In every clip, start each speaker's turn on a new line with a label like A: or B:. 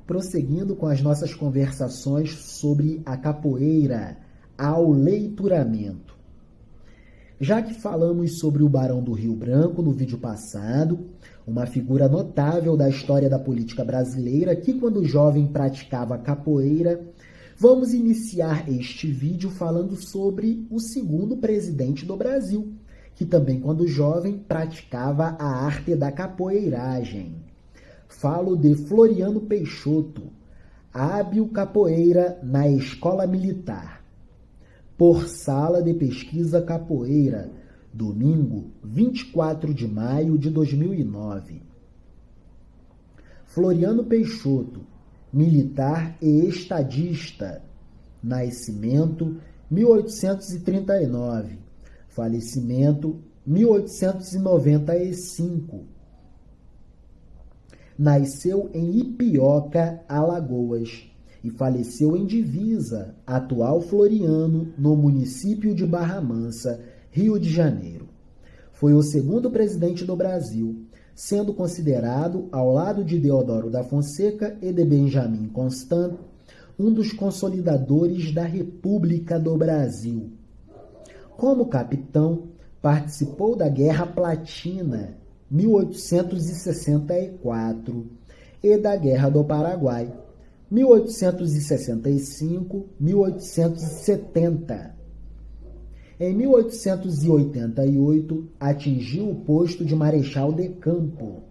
A: prosseguindo com as nossas conversações sobre a capoeira, ao leituramento. Já que falamos sobre o Barão do Rio Branco no vídeo passado, uma figura notável da história da política brasileira que, quando jovem, praticava capoeira, vamos iniciar este vídeo falando sobre o segundo presidente do Brasil, que também, quando jovem, praticava a arte da capoeiragem. Falo de Floriano Peixoto, hábil capoeira na Escola Militar. Por Sala de Pesquisa Capoeira, domingo, 24 de maio de 2009. Floriano Peixoto, militar e estadista. Nascimento, 1839. Falecimento, 1895. Nasceu em Ipioca, Alagoas, e faleceu em Divisa, atual Floriano, no município de Barra Mansa, Rio de Janeiro. Foi o segundo presidente do Brasil, sendo considerado, ao lado de Deodoro da Fonseca e de Benjamin Constant, um dos consolidadores da República do Brasil. Como capitão, participou da Guerra Platina, 1864, e da Guerra do Paraguai, 1865-1870. Em 1888, atingiu o posto de marechal de campo.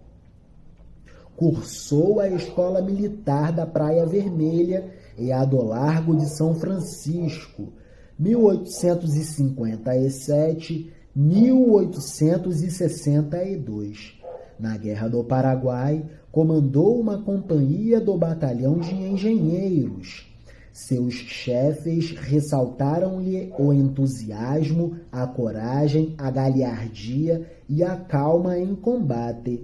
A: Cursou a Escola Militar da Praia Vermelha e a do Largo de São Francisco, 1857-1862. Na Guerra do Paraguai, comandou uma companhia do Batalhão de Engenheiros. Seus chefes ressaltaram-lhe o entusiasmo, a coragem, a galhardia e a calma em combate.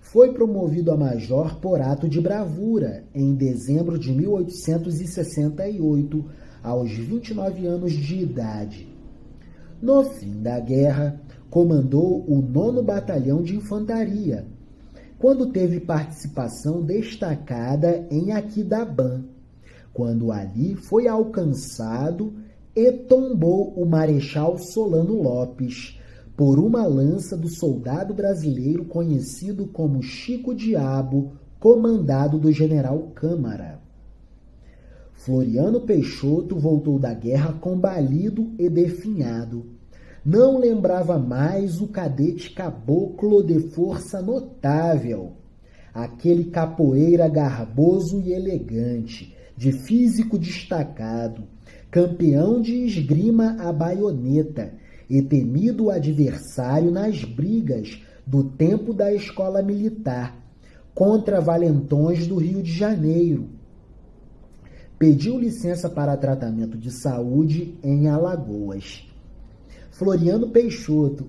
A: Foi promovido a major por ato de bravura em dezembro de 1868, aos 29 anos de idade. No fim da guerra, comandou o 9º Batalhão de Infantaria, quando teve participação destacada em Aquidabã, quando ali foi alcançado e tombou o Marechal Solano Lopes por uma lança do soldado brasileiro conhecido como Chico Diabo, comandado do General Câmara. Floriano Peixoto voltou da guerra combalido e definhado. Não lembrava mais o cadete caboclo de força notável, aquele capoeira garboso e elegante, de físico destacado, campeão de esgrima à baioneta e temido adversário nas brigas do tempo da Escola Militar contra valentões do Rio de Janeiro. Pediu licença para tratamento de saúde em Alagoas. Floriano Peixoto,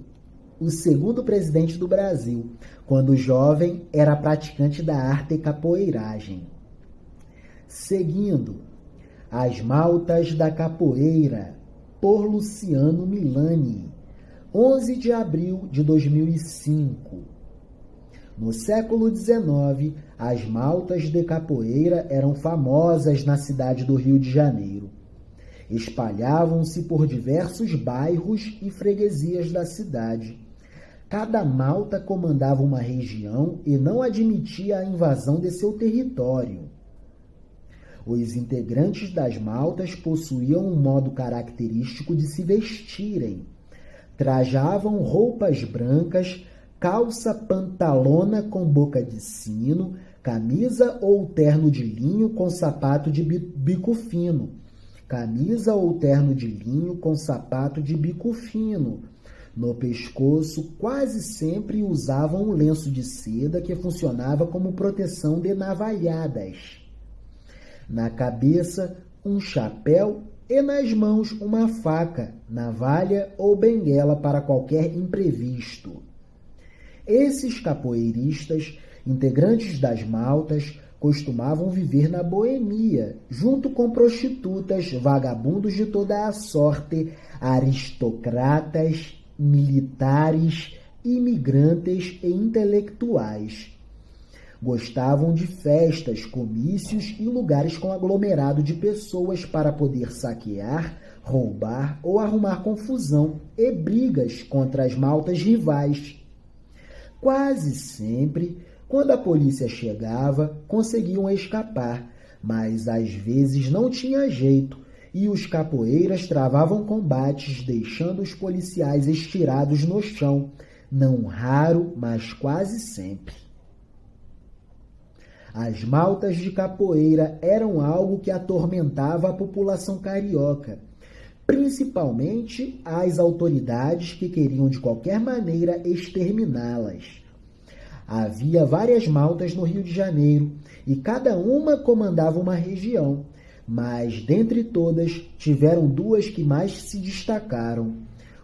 A: o segundo presidente do Brasil, quando jovem era praticante da arte capoeiragem. Seguindo, As Maltas da Capoeira, por Luciano Milani, 11 de abril de 2005. No século XIX, as maltas de capoeira eram famosas na cidade do Rio de Janeiro. Espalhavam-se por diversos bairros e freguesias da cidade. Cada malta comandava uma região e não admitia a invasão de seu território. Os integrantes das maltas possuíam um modo característico de se vestirem. Trajavam roupas brancas, calça pantalona com boca de sino, camisa ou terno de linho com sapato de bico fino. Camisa ou terno de linho com sapato de bico fino. No pescoço, quase sempre usavam um lenço de seda que funcionava como proteção de navalhadas. Na cabeça, um chapéu e nas mãos uma faca, navalha ou benguela para qualquer imprevisto. Esses capoeiristas, integrantes das maltas, costumavam viver na boemia, junto com prostitutas, vagabundos de toda a sorte, aristocratas, militares, imigrantes e intelectuais. Gostavam de festas, comícios e lugares com aglomerado de pessoas para poder saquear, roubar ou arrumar confusão e brigas contra as maltas rivais. Quase sempre, quando a polícia chegava, conseguiam escapar, mas às vezes não tinha jeito e os capoeiras travavam combates, deixando os policiais estirados no chão, não raro, mas quase sempre. As maltas de capoeira eram algo que atormentava a população carioca, principalmente as autoridades que queriam de qualquer maneira exterminá-las. Havia várias maltas no Rio de Janeiro e cada uma comandava uma região, mas dentre todas tiveram duas que mais se destacaram: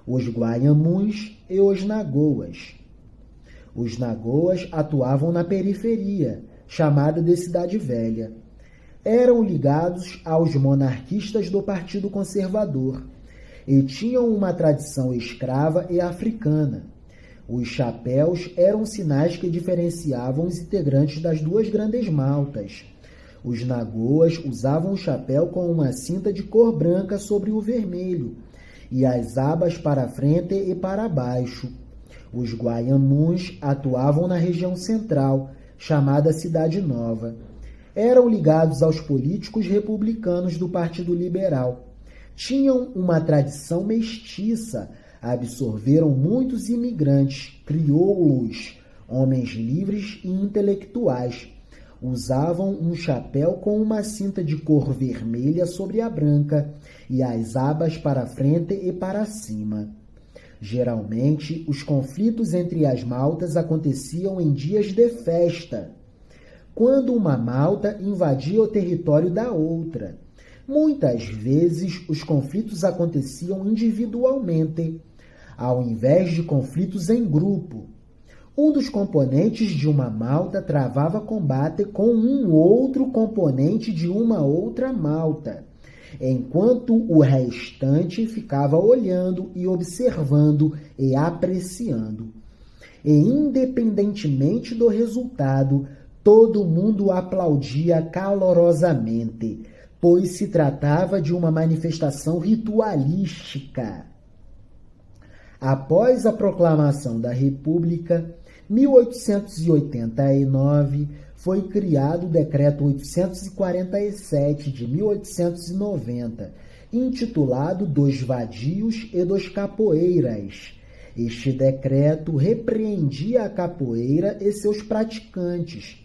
A: os Guaiamuns e os Nagoas. Os Nagoas atuavam na periferia, chamada de Cidade Velha. Eram ligados aos monarquistas do Partido Conservador e tinham uma tradição escrava e africana. Os chapéus eram sinais que diferenciavam os integrantes das duas grandes maltas. Os Nagoas usavam o chapéu com uma cinta de cor branca sobre o vermelho e as abas para frente e para baixo. Os Guaiamuns atuavam na região central, chamada Cidade Nova. Eram ligados aos políticos republicanos do Partido Liberal. Tinham uma tradição mestiça, absorveram muitos imigrantes, crioulos, homens livres e intelectuais. Usavam um chapéu com uma cinta de cor vermelha sobre a branca e as abas para frente e para cima. Geralmente, os conflitos entre as maltas aconteciam em dias de festa, quando uma malta invadia o território da outra. Muitas vezes, os conflitos aconteciam individualmente, ao invés de conflitos em grupo. Um dos componentes de uma malta travava combate com um outro componente de uma outra malta, enquanto o restante ficava olhando e observando e apreciando. E, independentemente do resultado, todo mundo aplaudia calorosamente, pois se tratava de uma manifestação ritualística. Após a proclamação da República, 1889, foi criado o Decreto 847 de 1890, intitulado dos Vadios e dos Capoeiras. Este decreto repreendia a capoeira e seus praticantes.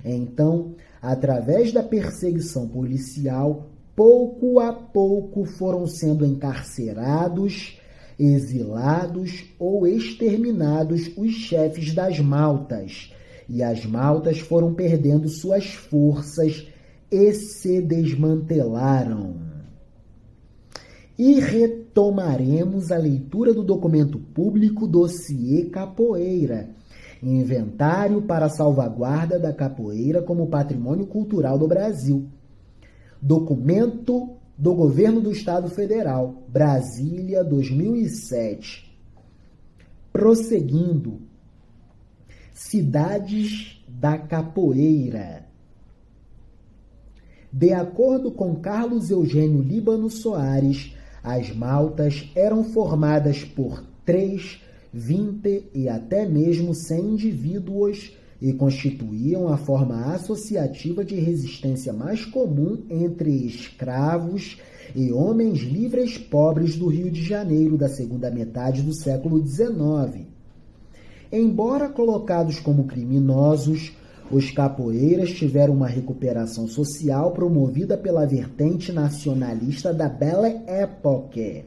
A: Então, através da perseguição policial, pouco a pouco foram sendo encarcerados, exilados ou exterminados os chefes das maltas, e as maltas foram perdendo suas forças e se desmantelaram. E retomaremos a leitura do documento público Dossiê Capoeira, Inventário para a Salvaguarda da Capoeira como Patrimônio Cultural do Brasil. Documento do Governo do Estado Federal, Brasília, 2007. Prosseguindo. Cidades da Capoeira. De acordo com Carlos Eugênio Líbano Soares, as maltas eram formadas por 3, 20 e até mesmo 100 indivíduos e constituíam a forma associativa de resistência mais comum entre escravos e homens livres pobres do Rio de Janeiro da segunda metade do século XIX. Embora colocados como criminosos, os capoeiras tiveram uma recuperação social promovida pela vertente nacionalista da Belle Époque,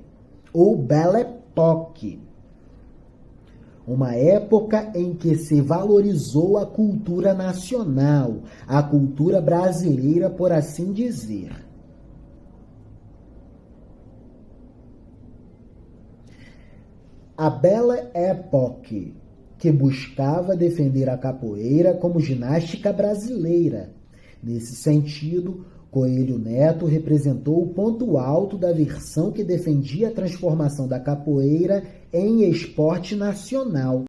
A: ou Belle Époque, uma época em que se valorizou a cultura nacional, a cultura brasileira, por assim dizer. A Belle Époque, que buscava defender a capoeira como ginástica brasileira. Nesse sentido, Coelho Neto representou o ponto alto da versão que defendia a transformação da capoeira em esporte nacional.